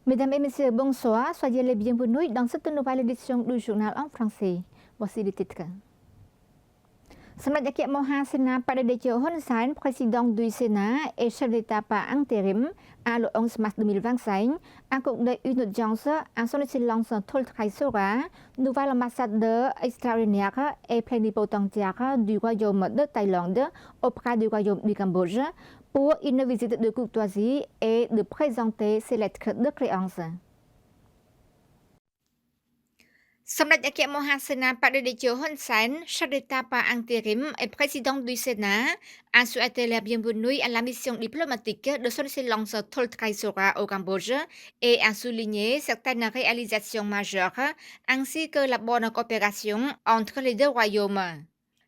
Mesdames et messieurs, bonsoir. Soyez les bienvenus dans cette nouvelle édition du journal en français. Voici les titres. សម្ដេចអគ្គមហាសេនាបតីតេជោហ៊ុនសែន président du Sénat et chef d'État par intérim à le 11 mars 2025 a accordé une audience à son excellence Toltrai Sora, nouvel ambassadeur extraordinaire et plénipotentiaire du royaume de Thaïlande auprès du royaume du Cambodge pour une visite de courtoisie et de présenter ses lettres de créance. សម្ដេចអគ្គមហាសេនាបតីតេជោហ៊ុនសែន chef d'État par intérim et président du Sénat, a souhaité la bienvenue à la mission diplomatique de son excellence Toltrai Sora au Cambodge et a souligné certaines réalisations majeures ainsi que la bonne coopération entre les deux royaumes.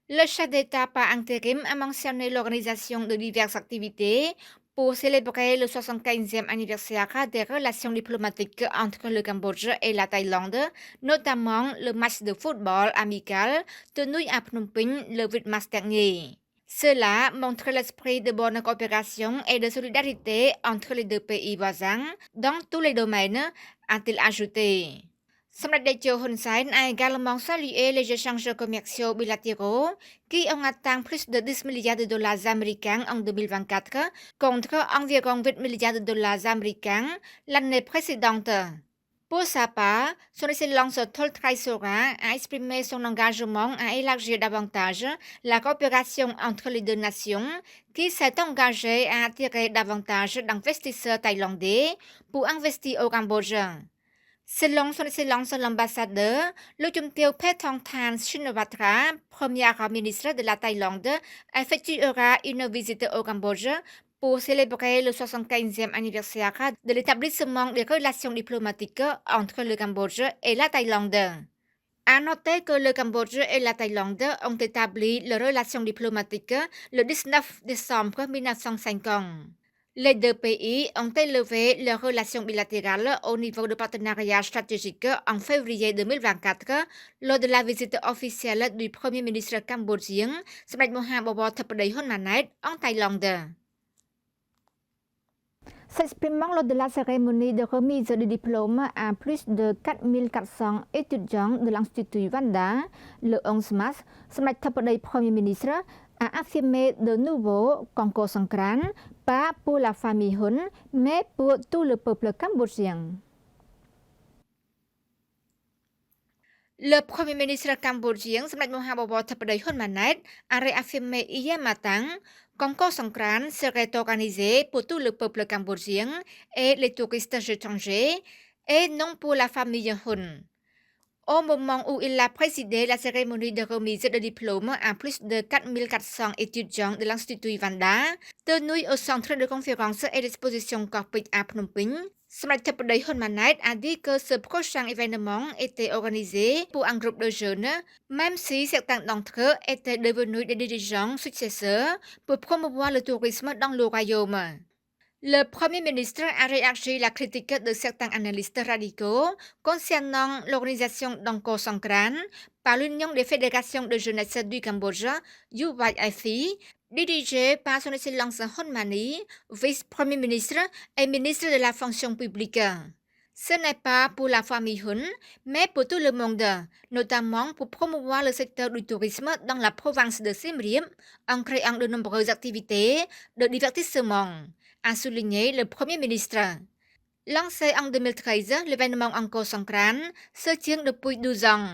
Le chef d'État par intérim a mentionné l'organisation de diverses activités pour célébrer le 75e anniversaire des relations diplomatiques entre le Cambodge et la Thaïlande, notamment le match de football amical tenu à Phnom Penh le 8 mars dernier. Cela montre l'esprit de bonne coopération et de solidarité entre les deux pays voisins dans tous les domaines, a-t-il ajouté. សម្ដេចតេជោហ៊ុនសែន a également salué les échanges commerciaux bilatéraux qui ont atteint plus de 10 milliards de dollars américains en 2024 contre environ 8 milliards de dollars américains l'année précédente. Pour sa part, son excellence Toltrai Sora a exprimé son engagement à élargir davantage la coopération entre les deux nations qui s'est engagée à attirer davantage d'investisseurs thaïlandais pour investir au Cambodge. Selon son excellence l'ambassadeur, le Chumteo Phetongthan Shinawatra, premier ministre de la Thaïlande, effectuera une visite au Cambodge pour célébrer le 75e anniversaire de l'établissement des relations diplomatiques entre le Cambodge et la Thaïlande. À noter que le Cambodge et la Thaïlande ont établi leurs relations diplomatiques le 19 décembre 1950. Les deux pays ont élevé leurs relations bilatérales au niveau de partenariat stratégique en février 2024 lors de la visite officielle du Premier ministre cambodgien, Samdech Mahabobor Thappaday Hun Manet, en Thaïlande. S'exprimant lors de la cérémonie de remise de diplôme à plus de 4400 étudiants de l'Institut Vanda, le 11 mars, Samdech Thappaday Premier ministre a affirmé de nouveau Concours Songkran, pas pour la famille Hun, mais pour tout le peuple cambodgien. Le Premier ministre cambodgien, Samdech Mahabobor Thappaday Hun Manet, a réaffirmé hier matin Concours Songkran serait organisé pour tout le peuple cambodgien et les touristes étrangers, et non pour la famille Hun. Au moment où il a présidé la cérémonie de remise de diplôme à plus de 4400 étudiants de l'Institut Vanda, tenue au centre de conférences et d'exposition Corpic à Phnom Penh, Samdech Thappaday Hun Manet a dit que ce prochain événement était organisé pour un groupe de jeunes, même si certains d'entre eux étaient devenus des dirigeants successeurs pour promouvoir le tourisme dans le royaume. Le Premier ministre a réagi à la critique de certains analystes radicaux concernant l'organisation d'un Concours Songkran par l'Union des fédérations de jeunesse du Cambodge, UYFI, dirigée par son excellence Hun Mani, vice-premier ministre et ministre de la fonction publique. Ce n'est pas pour la famille Hun, mais pour tout le monde, notamment pour promouvoir le secteur du tourisme dans la province de Siem Reap en créant de nombreuses activités de divertissement, a souligné le Premier ministre. Lancé en 2013, l'événement Concours Songkran se tient depuis 12 ans.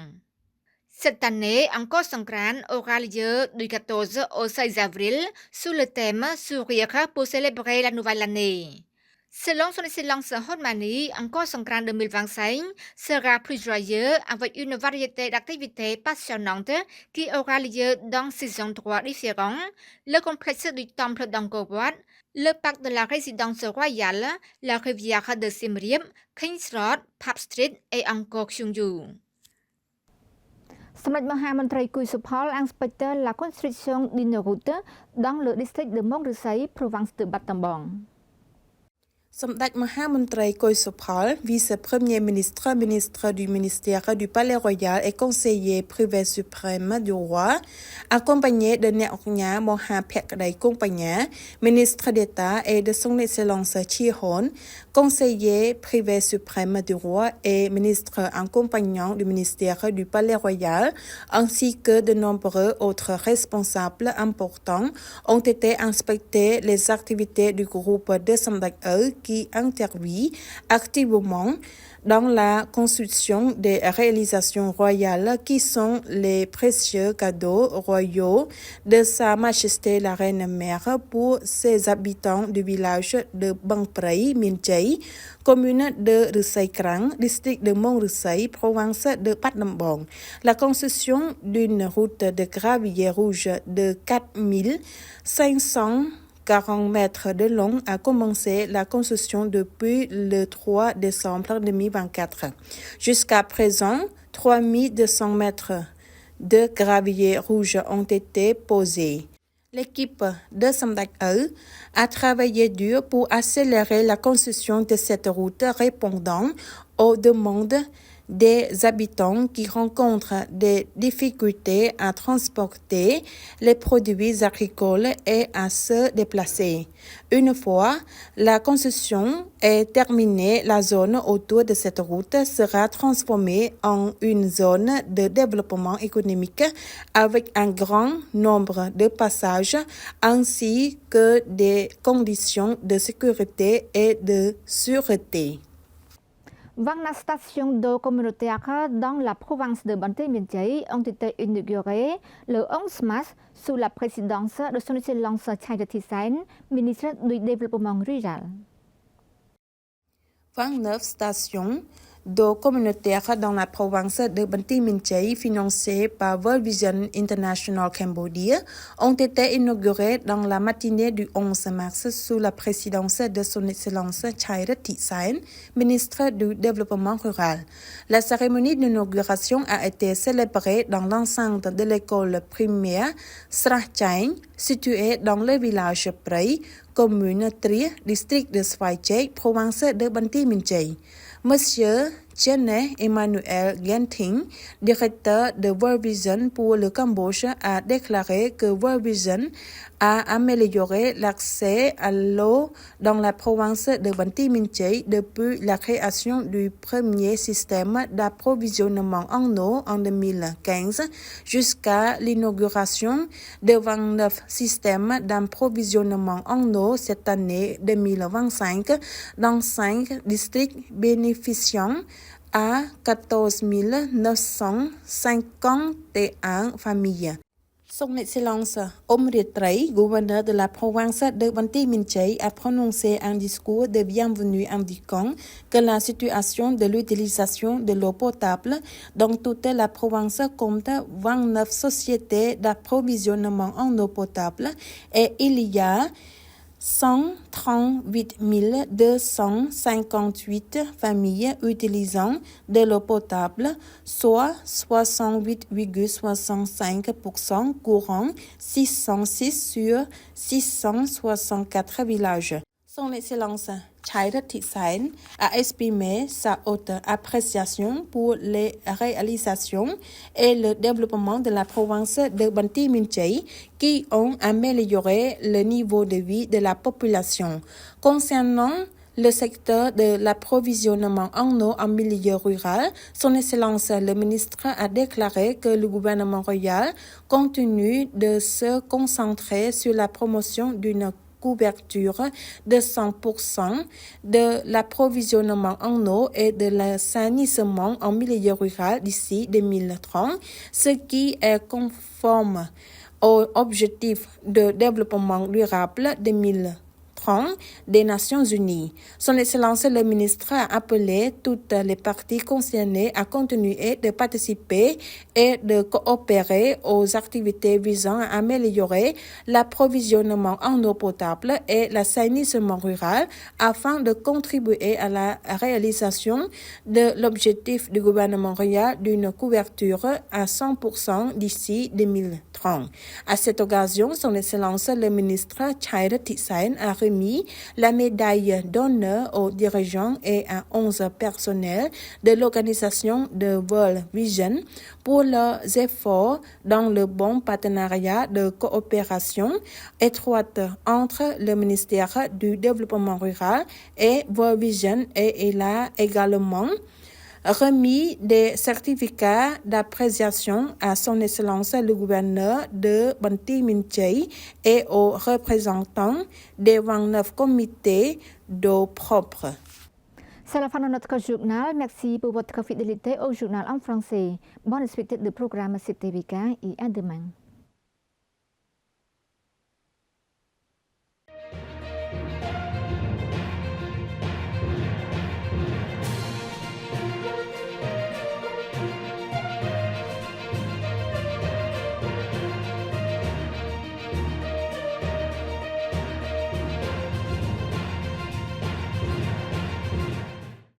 Cette année, Concours Songkran aura lieu du 14 au 16 avril sous le thème Sourire pour célébrer la nouvelle année. Selon son excellence Hun Mani, Concours Songkran 2025 sera plus joyeux avec une variété d'activités passionnantes qui aura lieu dans 6 endroits différents, le complexe du temple d'Angkor Wat, le parc de la résidence royale, la rivière de Siem Reap, King's Road, Pub Street et Angkor Kyungju. សម្ដេចមហាមន្ត្រីគួយសុផល inspecte la construction d'une route dans le district de Mont Ressay, province de Battambang. សម្ដេចមហាមន្ត្រីកុយសុផល vice-premier ministre, ministre du ministère du Palais Royal et conseiller privé suprême du roi, accompagné de Neoknya Moha Phekdai Kompanya, ministre d'État et de son Excellence Chihon, conseiller privé suprême du roi et ministre accompagnant du ministère du Palais Royal, ainsi que de nombreux autres responsables importants, ont été inspectés les activités du groupe de Samdak qui intervient activement dans la construction des réalisations royales qui sont les précieux cadeaux royaux de Sa Majesté la Reine-Mère pour ses habitants du village de Bangprei, Minchai, commune de Rusai-Krang, district de Mont-Rusai, province de Pat Nambong. La construction d'une route de gravier rouge de 4540 mètres de long a commencé la construction depuis le 3 décembre 2024. Jusqu'à présent, 3200 mètres de gravier rouge ont été posés. L'équipe de Samdak a travaillé dur pour accélérer la construction de cette route répondant aux demandes des habitants qui rencontrent des difficultés à transporter les produits agricoles et à se déplacer. Une fois la construction est terminée, la zone autour de cette route sera transformée en une zone de développement économique avec un grand nombre de passages ainsi que des conditions de sécurité et de sûreté. La station d'eau communautaire dans la province de Banteay Meanchey ont été inaugurées le 11 mars sous la présidence de son Excellence Chairat Thisain, ministre du Développement rural. 29 stations d'eau communautaire dans la province de Banteay Meanchey, financées par World Vision International Cambodia, ont été inaugurées dans la matinée du 11 mars sous la présidence de son Excellence Chairat Thisain, ministre du Développement rural. La cérémonie d'inauguration a été célébrée dans l'enceinte de l'école primaire Srah Chaing, située dans le village Prey, commune Tri, district de Svai Chek, province de Banteay Meanchey. Monsieur Jenny Emmanuel Genting, directeur de World Vision pour le Cambodge, a déclaré que World Vision a amélioré l'accès à l'eau dans la province de Banteay Meanchey depuis la création du premier système d'approvisionnement en eau en 2015 jusqu'à l'inauguration de 29 systèmes d'approvisionnement en eau cette année 2025 dans 5 districts bénéficiant à 14 951 familles. Son Excellence Omrit Tray, gouverneur de la province de Banteay Meanchey, a prononcé un discours de bienvenue indiquant que la situation de l'utilisation de l'eau potable dans toute la province compte 29 sociétés d'approvisionnement en eau potable et il y a 138 258 familles utilisant de l'eau potable, soit 68,65% courant, 606 sur 664 villages. Son Excellence Chairat Thisain a exprimé sa haute appréciation pour les réalisations et le développement de la province de Banteay Meanchey qui ont amélioré le niveau de vie de la population. Concernant le secteur de l'approvisionnement en eau en milieu rural, Son Excellence le ministre a déclaré que le gouvernement royal continue de se concentrer sur la promotion d'une couverture de 100% de l'approvisionnement en eau et de l'assainissement en milieu rural d'ici 2030, ce qui est conforme aux objectifs de développement durable 2030 des Nations Unies. Son Excellence le ministre a appelé toutes les parties concernées à continuer de participer et de coopérer aux activités visant à améliorer l'approvisionnement en eau potable et l'assainissement rural afin de contribuer à la réalisation de l'objectif du gouvernement royal d'une couverture à 100% d'ici 2030. À cette occasion, Son Excellence le ministre Chairat Thisain a remis la médaille d'honneur aux dirigeants et à 11 personnels de l'organisation de World Vision pour leurs efforts dans le bon partenariat de coopération étroite entre le ministère du Développement rural et World Vision et il a également remis des certificats d'appréciation à son Excellence le gouverneur de Banti Minchey et aux représentants des 29 comités d'eau propre. C'est la fin de notre journal. Merci pour votre fidélité au journal en français. Bonne suite du programme CTVK et à demain.